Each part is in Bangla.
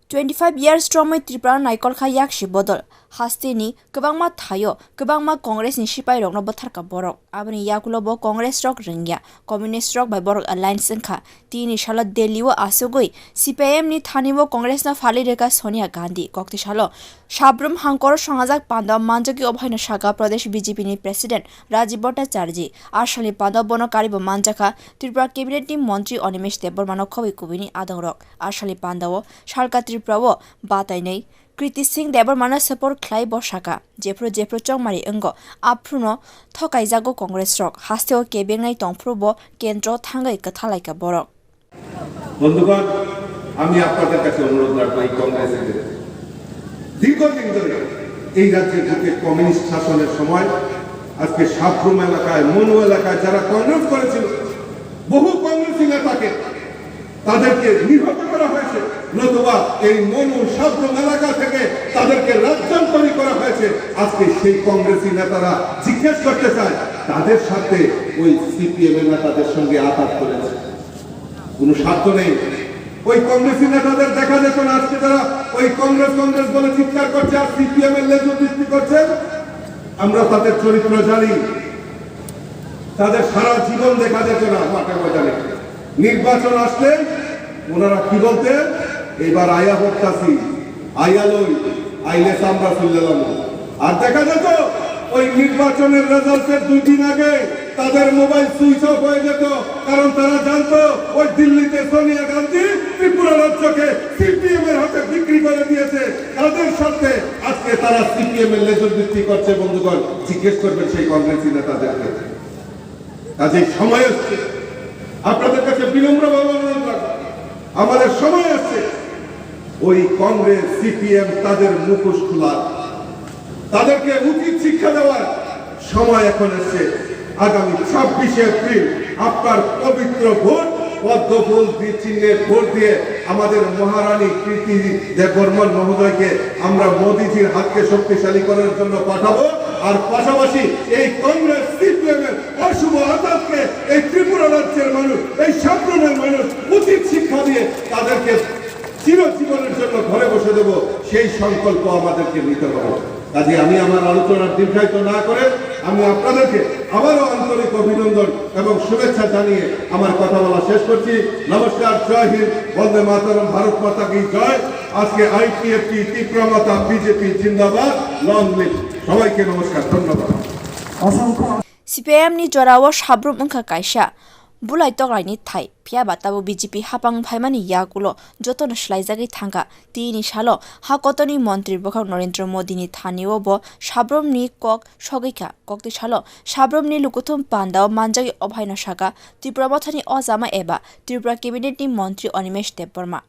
25 years strong Tripura Naikol Khayak Shibodol Hastini Kabangma Thayo Kabangma Congress in Shipai Rogno Batarka Borok Abni Yakulobo Congress Rock Ringya Communist Rock by Borok Alliance Nka Tini Shala Deliwo Asogoi CPM ni Thaniwo Congress na Fali Reka Sonia Gandhi Kokti Shalo Shabrum Hankor Shangazak Panda Manjaki Obhaina Shaka Pradesh BJP ni President Rajiv Bhattacharya Ashali Panda Bono Karibo Manjaka Tripura Cabinet ni Montri Animesh Debormano Khobi Kubini Adongrok Ashali Pandawo Shalka Tripura Batai nei Kriti Singh Debormana support Klai Boshaka Jepro Chongmari Engo Apruno Thokai Jago Congress Rock Hasteo Kebeng nai Tongprubo Kendro Thangai Kathalaika Borok বন্ধুগণ আমি আপনাদের কাছে অনুরোধ রাখবো এই কংগ্রেসের দীর্ঘদিন ধরে এই রাজ্যে থেকে কমিউনিস্ট শাসনের সময় আজকে সাবরুম এলাকায় মনু এলাকায় যারা কংগ্রেস করেছিল বহু কংগ্রেসী নেতাকে তাদেরকে নিহত করা হয়েছে নতুবা এই মনু সাবরুম এলাকা থেকে তাদেরকে রাজ্যান্তরী করা হয়েছে আজকে সেই কংগ্রেসী নেতারা জিজ্ঞেস করতে চায় তাদের সাথে ওই সিপিএম এর নেতাদের সঙ্গে আঘাত করেছে কোনো স্বার্থ নেই ওই কংগ্রেসী নেতাদের দেখা যেত না আজকে যারা ওই কংগ্রেস বলে চিৎকার করছে আর সিপিএম এর লেজুর বৃষ্টি করছে আমরা তাদের চরিত্র জানি তাদের সারা জীবন দেখা যেত না মাঠে ময়দানে নির্বাচন আসলে ওনারা কি বলতেন এবার আয়া হচ্ছি আইয়ালই আইলে আমরা চললাম আর দেখা যেত ওই নির্বাচনের রেজাল্টের 2 দিন আগে তাদের মোবাইল সুইচ অফ হয়ে যেত কারণ তারা জানতো ওই দিল্লিতে সোনিয়া গান্ধী ত্রিপুরা রাজ্যকে সিপিএম এর হাতে বিক্রি করে দিয়েছে তাদের সাথে আজকে তারা সিপিএম এর লেজুর বৃষ্টি করছে বন্ধুগণ জিজ্ঞেস করবেন সেই কংগ্রেসী নেতাদেরকে কাজে সময় আসছে আপনাদের কাছে বিনম্রভাবে অনুরোধ রাখবো আমাদের সময় আসছে ওই কংগ্রেস সিপিএম তাদের মুখোশ খোলার তাদেরকে উচিত শিক্ষা দেওয়ার সময় এখন এসেছে আগামী 26 এপ্রিল আপনার পবিত্র ভোট পদ্মফুল চিহ্নে ভোট দিয়ে আমাদের মহারানী কীর্তি দেববর্মন মহোদয়কে আমরা মোদিজির হাতকে শক্তিশালী করার জন্য পাঠাবো আর পাশাপাশি এই কংগ্রেস সিপিএম এর অশুভ আঘাতকে এই ত্রিপুরা রাজ্যের মানুষ এই সাবরুমের মানুষ উচিত শিক্ষা দিয়ে তাদেরকে চিরজীবনের জন্য ঘরে বসে দেব সেই সংকল্প আমাদেরকে নিতে হবে কাজে আমি আমার আলোচনার দীর্ঘায়িত না করে আমি আপনাদেরকে আবারও আন্তরিক অভিনন্দন এবং শুভেচ্ছা জানিয়ে আমার কথা বলা শেষ করছি নমস্কার জয় হিন্দ বন্দে মাতরম ভারত মাতা কি জয় আজকে আইপিএফটি ত্রিপুরা মাতা বিজেপি জিন্দাবাদ লং লিভ সবাইকে নমস্কার ধন্যবাদ CPM ni Jorawo Shabrum Unka Kaisha Bulai Togai Thai Pia Batabo BJP Hapang Paimani Yakulo Joton Shlaizagi Tanga Tini Shalo Hakotoni Montri Bokak Narendra Modi ni Thaniobo Shabrum ni Kok Shogika Kokti Shalo Shabrum ni Lukutum Pandao Manjagi Obhaina Shaka Tripura Bothani Ozama Eba Tripura Cabinet ni Montri Animesh Deborma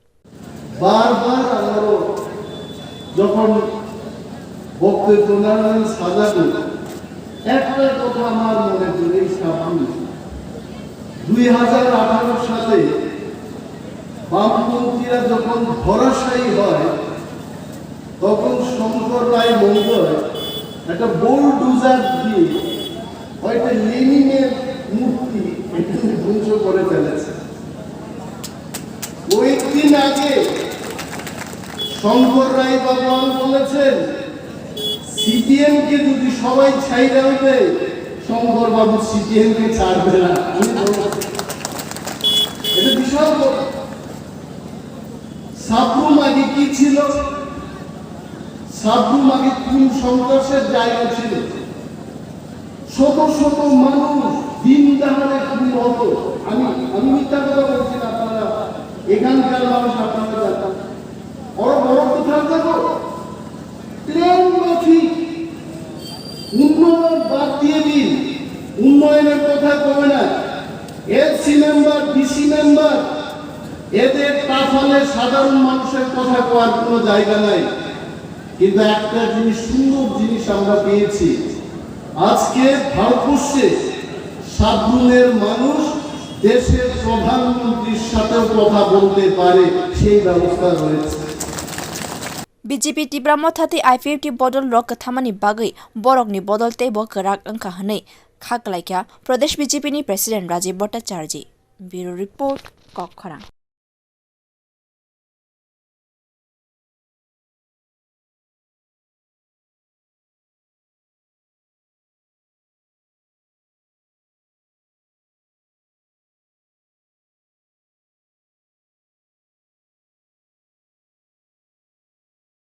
বারবার আমারও যখন বক্তব্য সাজাবো একটা কথা আমার মনে পড়ে সাবরুম 2018 সালে বামপন্থীরা যখন ধরাশায়ী হয় তখন শঙ্কর রায় মহোদয় একটা বোলডোজার দিয়ে হয়তো লেনিনের মূর্তি ধ্বংস করে ফেলেছে কয়েকদিন আগে শঙ্কর রায় ভগবান বলেছেন সিপিএম কে যদি সবাই ছাইড়া হবে শঙ্কর বাবু সিপিএম কে ছাড়বে না এটা বিশাল সাবরুম আগে কি ছিল সাবরুম আগে কোন সংঘর্ষের জায়গা ছিল শত শত মানুষ দিন দাহারে খুন হতো আমি মিথ্যা কথা বলছি না আপনারা এখানকার মানুষ আপনারা জানতেন বড় বড় কথা দেখো প্লেন ট্রাফিক উন্নয়ন বাদ দিয়ে দিন উন্নয়নের কথা কমে না এসি মেম্বার ডিসি মেম্বার এদের তাফালে সাধারণ মানুষের কথা কোয়ার কোনো জায়গা নাই কিন্তু একটা জিনিস সুন্দর জিনিস আমরা পেয়েছি আজকে ভারতবর্ষে সাবরুমের মানুষ দেশের প্রধানমন্ত্রীর সাথেও কথা বলতে পারে সেই ব্যবস্থা রয়েছে BJP Tripura Mothati IPFT Bodol Rock Thamani Bagai Borok ni Bodol Tebo Karak Angka Hanei Khaklaikya Pradesh BJP ni President Rajiv Bhattacharya Bureau Report Kokkhara